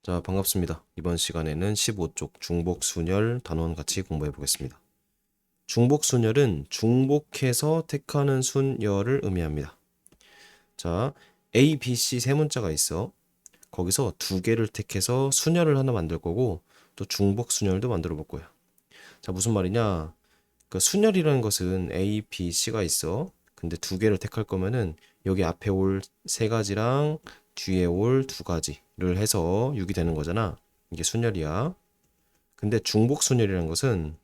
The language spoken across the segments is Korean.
자, 반갑습니다. 이번 시간에는 15쪽 중복순열 단원 같이 공부해 보겠습니다. 중복순열은 중복해서 택하는 순열을 의미합니다. 자, A, B, C 세 문자가 있어. 거기서 두 개를 택해서 순열을 하나 만들 거고 또 중복순열도 만들어 볼 거야. 자, 무슨 말이냐? 그 순열이라는 것은 A, B, C가 있어. 근데 두 개를 택할 거면은 여기 앞에 올 세 가지랑 뒤에 올 두 가지를 해서 6이 되는 거잖아. 이게 순열이야. 근데 중복 순열이라는 것은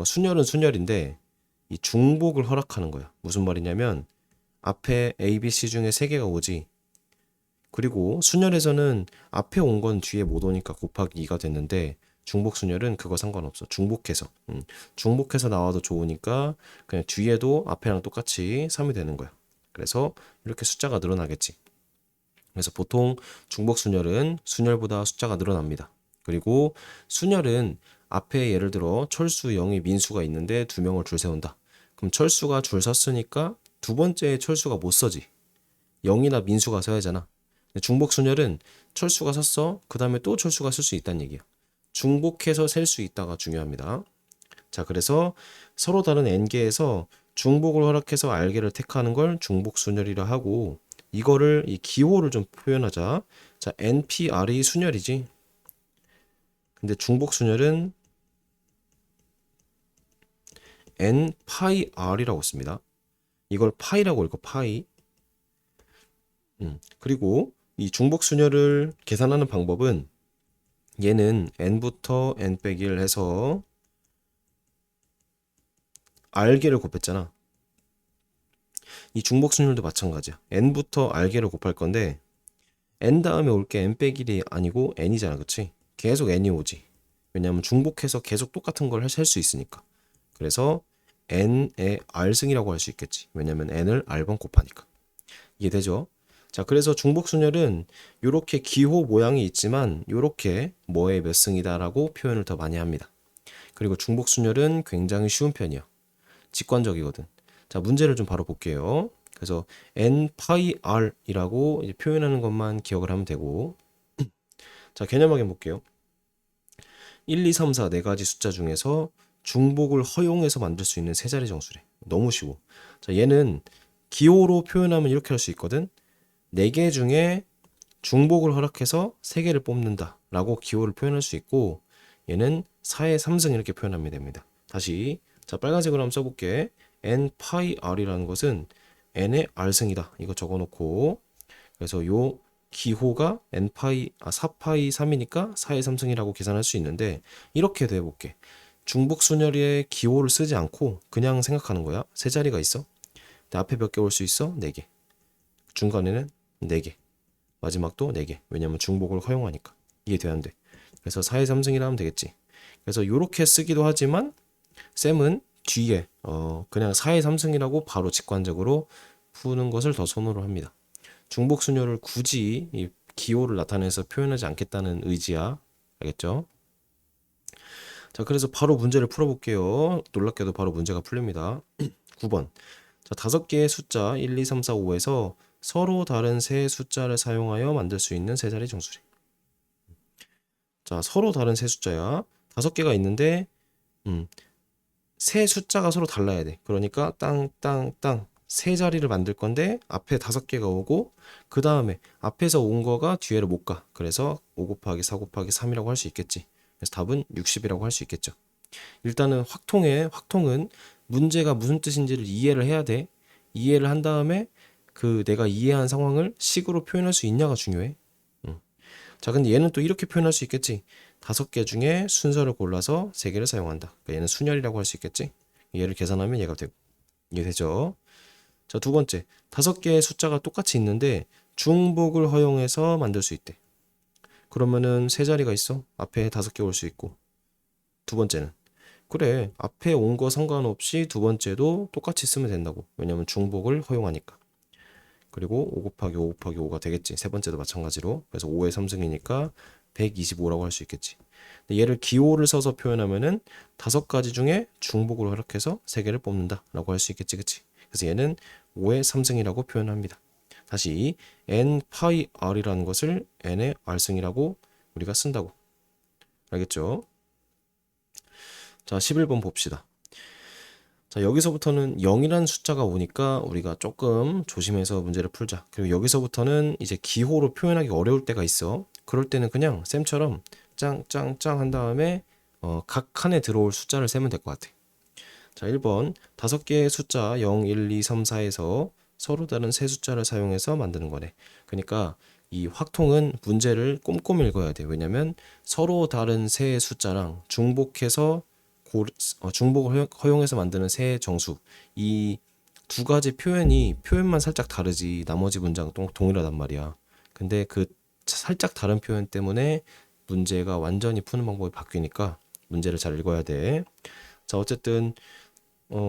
순열은 순열인데 이 중복을 허락하는 거야. 무슨 말이냐면 앞에 A, B, C 중에 세 개가 오지. 그리고 순열에서는 앞에 온 건 뒤에 못 오니까 곱하기 2가 됐는데 중복 순열은 그거 상관없어. 중복해서. 중복해서 나와도 좋으니까 그냥 뒤에도 앞에랑 똑같이 3이 되는 거야. 그래서 이렇게 숫자가 늘어나겠지. 그래서 보통 중복 순열은 순열보다 숫자가 늘어납니다. 그리고 순열은 앞에 예를 들어 철수, 영희, 민수가 있는데 두 명을 줄 세운다. 그럼 철수가 줄 섰으니까 두 번째 철수가 못 서지. 영이나 민수가 서야 하잖아. 중복 순열은 철수가 섰어. 그 다음에 또 철수가 쓸 수 있다는 얘기야. 중복해서 셀 수 있다가 중요합니다. 자, 그래서 서로 다른 n개에서 중복을 허락해서 r개를 택하는 걸 중복순열이라 하고 이거를 이 기호를 좀 표현하자. 자, npr이 순열이지. 근데 중복순열은 n파이r이라고 씁니다. 이걸 파이라고 읽고 파이. 그리고 이 중복순열을 계산하는 방법은 얘는 n부터 n 빼기 1 해서 r개를 곱했잖아. 이 중복순열도 마찬가지야. n부터 r개를 곱할 건데 n 다음에 올 게 n 빼기 1이 아니고 n이잖아. 그치? 계속 n이 오지. 왜냐하면 중복해서 계속 똑같은 걸 할 수 있으니까. 그래서 n의 r승이라고 할 수 있겠지. 왜냐하면 n을 r번 곱하니까. 이해되죠? 자, 그래서 중복순열은 이렇게 기호 모양이 있지만 이렇게 뭐의 몇 승이다라고 표현을 더 많이 합니다. 그리고 중복순열은 굉장히 쉬운 편이야. 직관적이거든. 자, 문제를 좀 바로 볼게요. 그래서 n 파이 r이라고 표현하는 것만 기억을 하면 되고, 자, 개념 확인 볼게요. 1, 2, 3, 4 네 가지 숫자 중에서 중복을 허용해서 만들 수 있는 세 자리 정수래. 너무 쉬워. 자, 얘는 기호로 표현하면 이렇게 할 수 있거든. 4개 중에 중복을 허락해서 3개를 뽑는다 라고 기호를 표현할 수 있고, 얘는 4의 3승 이렇게 표현하면 됩니다. 다시, 자, 빨간색으로 한번 써볼게. n 파이 r이라는 것은 n의 r승이다. 이거 적어놓고, 그래서 요 기호가 n파이 4파이 3이니까 4의 3승이라고 계산할 수 있는데, 이렇게도 해볼게. 중복 순열의 기호를 쓰지 않고 그냥 생각하는 거야. 세 자리가 있어. 근데 앞에 몇 개 올 수 있어? 4개. 중간에는 4개. 마지막도 4개. 왜냐면 중복을 허용하니까. 이해돼야 안 돼. 그래서 4의 3승이라 하면 되겠지. 그래서 이렇게 쓰기도 하지만 쌤은 뒤에 그냥 4의 3승이라고 바로 직관적으로 푸는 것을 더 선호를 합니다. 중복 순열을 굳이 이 기호를 나타내서 표현하지 않겠다는 의지야. 알겠죠? 자, 그래서 바로 문제를 풀어볼게요. 놀랍게도 바로 문제가 풀립니다. 9번. 자, 5개의 숫자 1, 2, 3, 4, 5에서 서로 다른 세 숫자를 사용하여 만들 수 있는 세 자리 정수리. 자, 서로 다른 세 숫자야. 5개가 있는데 세 숫자가 서로 달라야 돼. 그러니까 땅 세 자리를 만들 건데 앞에 5개가 오고 그 다음에 앞에서 온 거가 뒤에를 못 가. 그래서 5 곱하기 4 곱하기 3이라고 할 수 있겠지. 그래서 답은 60이라고 할 수 있겠죠. 일단은 확통은 문제가 무슨 뜻인지를 이해를 해야 돼. 이해를 한 다음에 그 내가 이해한 상황을 식으로 표현할 수 있냐가 중요해. 자, 근데 얘는 또 이렇게 표현할 수 있겠지. 5개 중에 순서를 골라서 3개를 사용한다. 그러니까 얘는 순열이라고 할 수 있겠지. 얘를 계산하면 얘가 되고. 이해되죠? 자, 두 번째. 5개의 숫자가 똑같이 있는데 중복을 허용해서 만들 수 있대. 그러면은 세 자리가 있어. 앞에 5개 올 수 있고. 두 번째는 그래, 앞에 온 거 상관없이 두 번째도 똑같이 쓰면 된다고. 왜냐면 중복을 허용하니까. 그리고 5 곱하기 5 곱하기 5가 되겠지. 세 번째도 마찬가지로. 그래서 5의 3승이니까 125라고 할 수 있겠지. 근데 얘를 기호를 써서 표현하면은 5가지 중에 중복을 허락해서 3개를 뽑는다 라고 할 수 있겠지. 그치? 그래서 얘는 5의 3승이라고 표현합니다. 다시 n 파이 r이라는 것을 n의 r승이라고 우리가 쓴다고. 알겠죠? 자, 11번 봅시다. 자, 여기서부터는 0이라는 숫자가 오니까 우리가 조금 조심해서 문제를 풀자. 그리고 여기서부터는 이제 기호로 표현하기 어려울 때가 있어. 그럴 때는 그냥 쌤처럼 짱짱짱 한 다음에 각 칸에 들어올 숫자를 세면 될 것 같아. 자, 1번 5개의 숫자 0, 1, 2, 3, 4에서 서로 다른 세 숫자를 사용해서 만드는 거네. 그러니까 이 확통은 문제를 꼼꼼히 읽어야 돼. 왜냐면 서로 다른 세 숫자랑 중복해서 중복을 허용해서 만드는 세 정수, 이 두 가지 표현만 살짝 다르지 나머지 문장 동일하단 말이야. 근데 그 살짝 다른 표현 때문에 문제가 완전히 푸는 방법이 바뀌니까 문제를 잘 읽어야 돼. 자, 어쨌든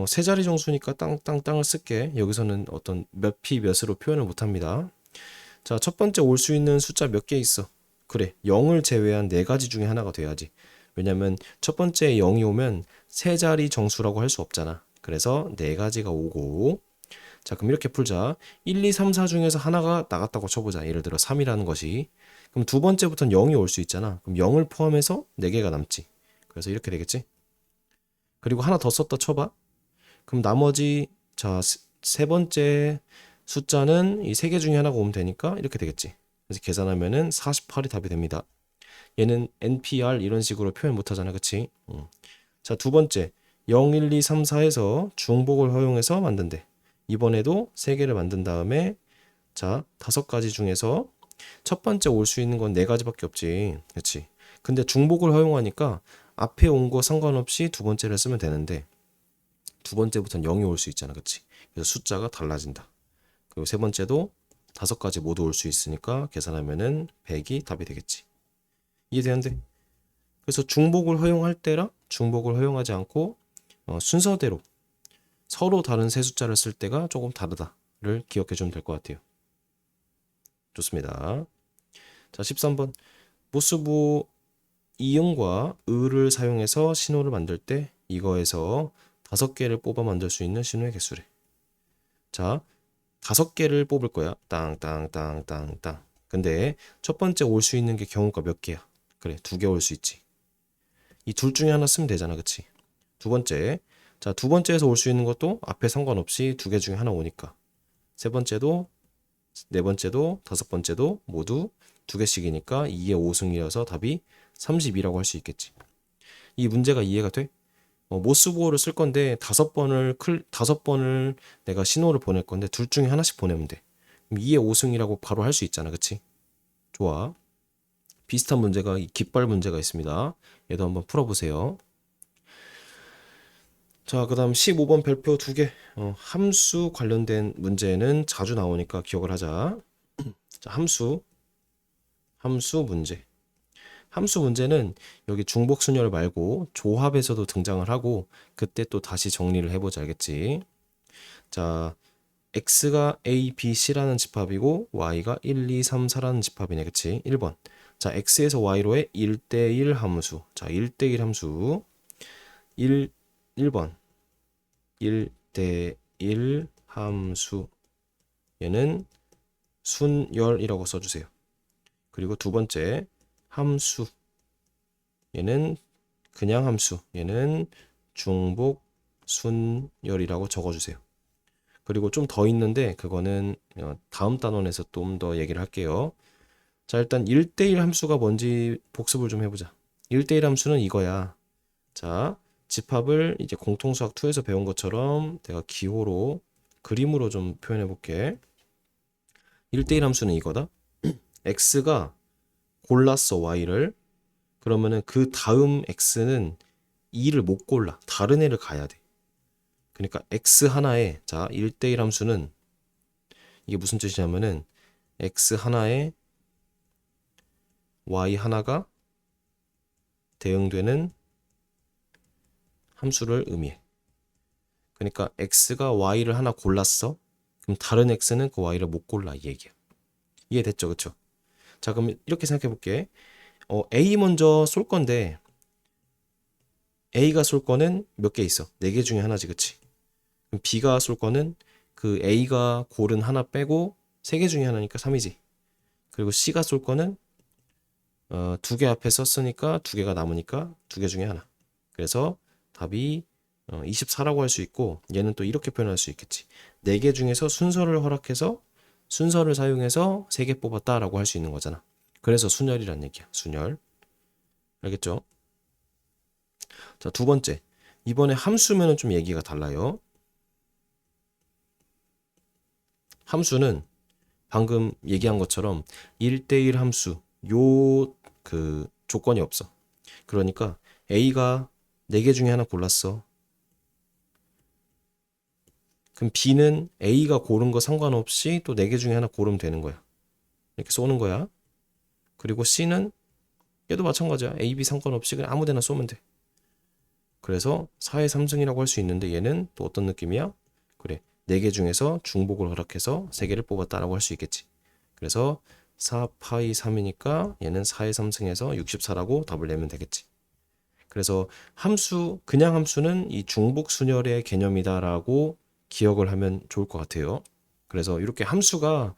세 자리 정수니까 땅을 쓸게. 여기서는 어떤 몇 피 몇으로 표현을 못합니다. 자, 첫 번째 올 수 있는 숫자 몇 개 있어? 그래, 0을 제외한 네 가지 중에 하나가 돼야지. 왜냐면 첫 번째 0이 오면 세 자리 정수라고 할 수 없잖아. 그래서 네 가지가 오고, 자, 그럼 이렇게 풀자. 1, 2, 3, 4 중에서 하나가 나갔다고 쳐보자. 예를 들어 3이라는 것이. 그럼 두 번째부터는 0이 올 수 있잖아. 그럼 0을 포함해서 4개가 남지. 그래서 이렇게 되겠지. 그리고 하나 더 썼다 쳐봐. 그럼 나머지 자, 세 번째 숫자는 이 세 개 중에 하나가 오면 되니까 이렇게 되겠지. 그래서 계산하면은 48이 답이 됩니다. 얘는 NPR 이런 식으로 표현 못 하잖아. 그치? 자, 두 번째 0, 1, 2, 3, 4에서 중복을 허용해서 만든대. 이번에도 세 개를 만든 다음에 자, 5가지 중에서 첫 번째 올 수 있는 건 4가지밖에 없지. 그치? 근데 중복을 허용하니까 앞에 온 거 상관없이 두 번째를 쓰면 되는데 두 번째부터는 0이 올 수 있잖아. 그치? 그래서 숫자가 달라진다. 그리고 세 번째도 5가지 모두 올 수 있으니까 계산하면은 100이 답이 되겠지. 이해되는데? 그래서 중복을 허용할 때랑 중복을 허용하지 않고 순서대로 서로 다른 세 숫자를 쓸 때가 조금 다르다를 기억해 주면 될 것 같아요. 좋습니다. 자, 13번 모스부 이응과 을을 사용해서 신호를 만들 때 이거에서 5개를 뽑아 만들 수 있는 신호의 개수래. 자, 5개를 뽑을 거야. 땅땅땅땅땅. 근데 첫 번째 올 수 있는 게 경우가 몇 개야? 그래, 2개 올 수 있지. 이 둘 중에 하나 쓰면 되잖아. 그치? 두 번째. 자, 두 번째에서 올 수 있는 것도 앞에 상관없이 2개 중에 하나 오니까. 세 번째도, 네 번째도, 다섯 번째도 모두 2개씩이니까 2의 5승이라서 답이 32라고 할 수 있겠지. 이 문제가 이해가 돼? 모스보호를 쓸 건데 5번을 내가 신호를 보낼 건데 둘 중에 하나씩 보내면 돼. 그럼 2의 5승이라고 바로 할 수 있잖아. 그치? 좋아. 비슷한 문제가 이 깃발 문제가 있습니다. 얘도 한번 풀어보세요. 자, 그 다음 15번 별표 2개. 함수 관련된 문제는 자주 나오니까 기억을 하자. 자, 함수 문제. 함수 문제는 여기 중복순열 말고 조합에서도 등장을 하고 그때 또 다시 정리를 해보자. 알겠지? 자, x가 a, b, c라는 집합이고 y가 1, 2, 3, 4라는 집합이네. 그치? 1번. 자, x에서 y로의 1대1 함수. 자, 1대1 함수. 1번. 1대1 함수. 얘는 순열이라고 써주세요. 그리고 두 번째 함수. 얘는 그냥 함수. 얘는 중복 순열이라고 적어주세요. 그리고 좀 더 있는데 그거는 다음 단원에서 좀 더 얘기를 할게요. 자, 일단 1대1 함수가 뭔지 복습을 좀 해보자. 1대1 함수는 이거야. 자, 집합을 이제 공통수학 2에서 배운 것처럼 내가 기호로 그림으로 좀 표현해 볼게. 1대1 함수는 이거다. x가 골랐어 y를. 그러면은 그 다음 x는 2를 못 골라. 다른 애를 가야 돼. 그러니까 x 하나에 자 1대1 함수는 이게 무슨 뜻이냐면은 x 하나에 y 하나가 대응되는 함수를 의미해. 그러니까 x가 y를 하나 골랐어. 그럼 다른 x는 그 y를 못 골라 이 얘기야. 이해됐죠? 그쵸? 자, 그럼 이렇게 생각해 볼게. A 먼저 쏠 건데 A가 쏠 거는 몇 개 있어? 4개 중에 하나지. 그치? 그럼 B가 쏠 거는 그 A가 고른 하나 빼고 세 개 중에 하나니까 3이지. 그리고 C가 쏠 거는 두 개 앞에 썼으니까 두 개가 남으니까 두 개 중에 하나. 그래서 답이 24라고 할 수 있고, 얘는 또 이렇게 표현할 수 있겠지. 네 개 중에서 순서를 허락해서 순서를 사용해서 세 개 뽑았다라고 할 수 있는 거잖아. 그래서 순열이란 얘기야. 순열. 알겠죠? 자, 두 번째. 이번에 함수면은 좀 얘기가 달라요. 함수는 방금 얘기한 것처럼 1대1 함수, 그 조건이 없어. 그러니까 A가 4개 중에 하나 골랐어. 그럼 B는 A가 고른 거 상관없이 또 4개 중에 하나 고르면 되는 거야. 이렇게 쏘는 거야. 그리고 C는 얘도 마찬가지야. A, B 상관없이 그냥 아무 데나 쏘면 돼. 그래서 4의 3승이라고 할 수 있는데, 얘는 또 어떤 느낌이야? 그래, 4개 중에서 중복을 허락해서 3개를 뽑았다라고 할 수 있겠지. 그래서 4파이 3이니까 얘는 4의 3승에서 64라고 답을 내면 되겠지. 그래서 함수, 그냥 함수는 이 중복 순열의 개념이다라고 기억을 하면 좋을 것 같아요. 그래서 이렇게 함수가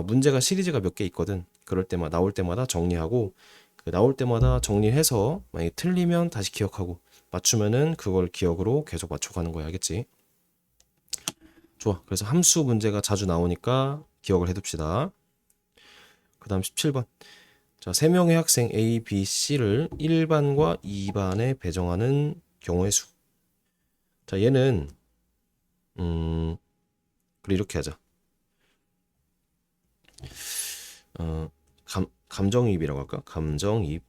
문제가 시리즈가 몇 개 있거든. 그럴 때마다 나올 때마다 정리하고, 그 나올 때마다 정리해서 만약에 틀리면 다시 기억하고, 맞추면은 그걸 기억으로 계속 맞춰가는 거야. 알겠지? 좋아. 그래서 함수 문제가 자주 나오니까 기억을 해둡시다. 그 다음 17번. 자, 3명의 학생 A, B, C를 1반과 2반에 배정하는 경우의 수. 자, 얘는 그래, 이렇게 하자. 감정이입이라고 할까? 감정이입.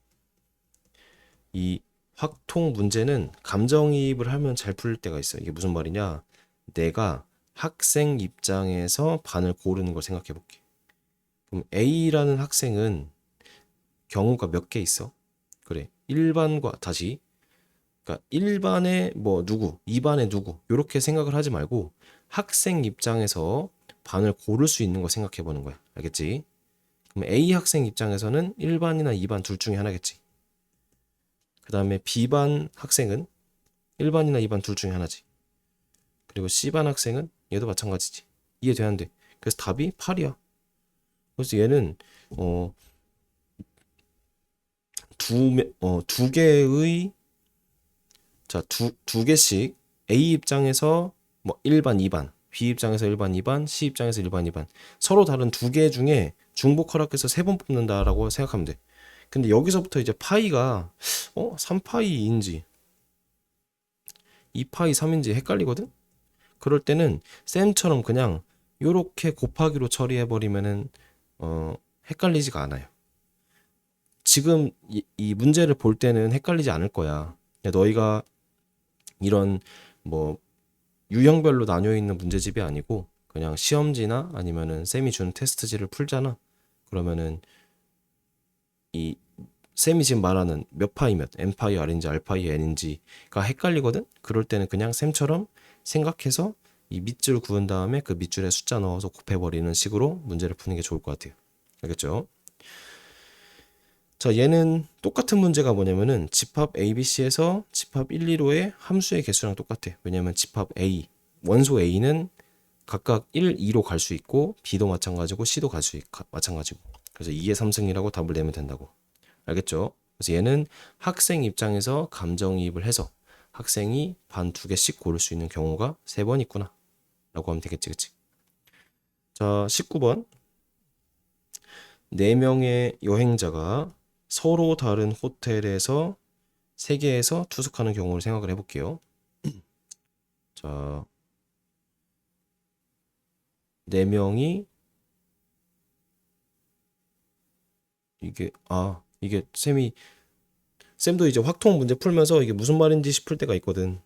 이 확통 문제는 감정이입을 하면 잘 풀릴 때가 있어. 이게 무슨 말이냐? 내가 학생 입장에서 반을 고르는 걸 생각해 볼게. 그럼 A라는 학생은 경우가 몇 개 있어? 그래. 1반과 다시, 그러니까 1반에 뭐 누구, 2반에 누구, 이렇게 생각을 하지 말고 학생 입장에서 반을 고를 수 있는 거 생각해 보는 거야. 알겠지? 그럼 A 학생 입장에서는 1반이나 2반 둘 중에 하나겠지. 그 다음에 B반 학생은 1반이나 2반 둘 중에 하나지. 그리고 C반 학생은 얘도 마찬가지지. 이해돼 안 돼? 그래서 답이 8이야. 그래서 얘는 두 개의, 자, 두 개씩 A 입장에서 뭐 1반, 2반, B 입장에서 1반, 2반, C 입장에서 1반, 2반, 서로 다른 두 개 중에 중복 허락해서 3번 뽑는다라고 생각하면 돼. 근데 여기서부터 이제 파이가 3파이인지 2파이 3인지 헷갈리거든? 그럴 때는 쌤처럼 그냥 요렇게 곱하기로 처리해 버리면은 헷갈리지가 않아요. 지금 이 문제를 볼 때는 헷갈리지 않을 거야. 너희가 이런 뭐 유형별로 나뉘어 있는 문제집이 아니고 그냥 시험지나 아니면은 쌤이 준 테스트지를 풀잖아. 그러면은 이 쌤이 지금 말하는 몇 파이 몇, n파이 r인지 r파이 n인지가 헷갈리거든? 그럴 때는 그냥 쌤처럼 생각해서 이 밑줄 그은 다음에 그 밑줄에 숫자 넣어서 곱해버리는 식으로 문제를 푸는 게 좋을 것 같아요. 알겠죠? 자, 얘는 똑같은 문제가 뭐냐면은 집합 ABC에서 집합 1, 2로의 함수의 개수랑 똑같아. 왜냐면 집합 A, 원소 A는 각각 1, 2로 갈 수 있고 B도 마찬가지고 C도 갈 수 있고 마찬가지고. 그래서 2의 3승이라고 답을 내면 된다고. 알겠죠? 그래서 얘는 학생 입장에서 감정이입을 해서 학생이 반 두 개씩 고를 수 있는 경우가 3번 있구나 라고 하면 되겠지. 그치? 자, 19번. 4명의 여행자가 서로 다른 호텔에서 3개에서 투숙하는 경우를 생각을 해볼게요. 자, 4명이 이게 쌤도 이제 확통 문제 풀면서 이게 무슨 말인지 싶을 때가 있거든.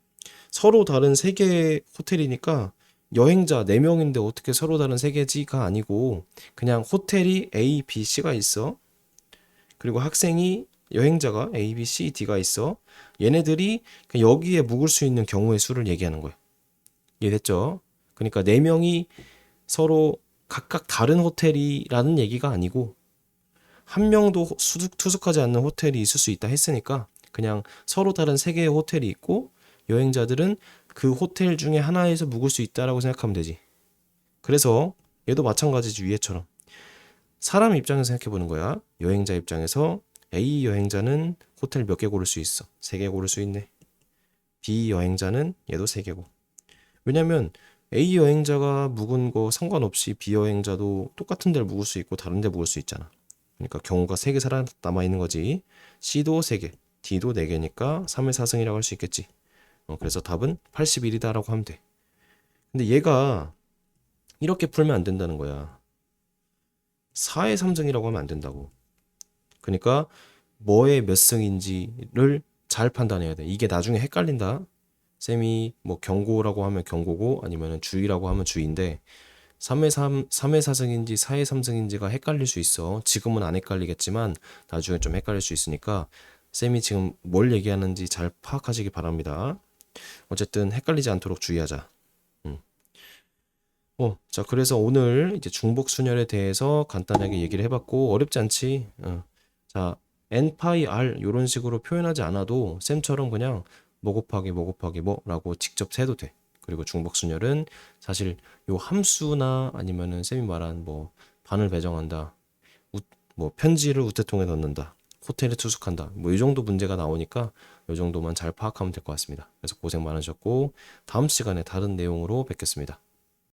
서로 다른 3개의 호텔이니까 여행자 4명인데 어떻게 서로 다른 3개지가 아니고 그냥 호텔이 A, B, C가 있어. 그리고 학생이 여행자가 A, B, C, D가 있어. 얘네들이 여기에 묵을 수 있는 경우의 수를 얘기하는 거야. 이해됐죠? 그러니까 4명이 서로 각각 다른 호텔이라는 얘기가 아니고 한 명도 투숙하지 않는 호텔이 있을 수 있다 했으니까 그냥 서로 다른 3개의 호텔이 있고 여행자들은 그 호텔 중에 하나에서 묵을 수 있다라고 생각하면 되지. 그래서 얘도 마찬가지지 위에처럼. 사람 입장에서 생각해 보는 거야. 여행자 입장에서 A 여행자는 호텔 몇 개 고를 수 있어? 3개 고를 수 있네. B 여행자는 얘도 3개고. 왜냐면 A 여행자가 묵은 거 상관없이 B 여행자도 똑같은 데를 묵을 수 있고 다른 데 묵을 수 있잖아. 그러니까 경우가 3개 남아 있는 거지. C도 3개, D도 4개니까 3의 4승이라고 할 수 있겠지. 그래서 답은 81이다라고 하면 돼. 근데 얘가 이렇게 풀면 안 된다는 거야. 4의 3승이라고 하면 안 된다고. 그러니까 뭐의 몇 승인지를 잘 판단해야 돼. 이게 나중에 헷갈린다. 쌤이 뭐 경고라고 하면 경고고 아니면 주의라고 하면 주의인데 3의 4승인지 4의 3승인지가 헷갈릴 수 있어. 지금은 안 헷갈리겠지만 나중에 좀 헷갈릴 수 있으니까 쌤이 지금 뭘 얘기하는지 잘 파악하시기 바랍니다. 어쨌든 헷갈리지 않도록 주의하자. 자, 그래서 오늘 이제 중복순열에 대해서 간단하게 얘기를 해봤고, 어렵지 않지? 자, n 파이 r 이런 식으로 표현하지 않아도 쌤처럼 그냥 뭐 곱하기 뭐 곱하기 뭐라고 직접 세도 돼. 그리고 중복순열은 사실 요 함수나 아니면은 쌤이 말한 뭐 반을 배정한다, 뭐 편지를 우체통에 넣는다, 호텔에 투숙한다, 뭐 이 정도 문제가 나오니까 이 정도만 잘 파악하면 될 것 같습니다. 그래서 고생 많으셨고 다음 시간에 다른 내용으로 뵙겠습니다.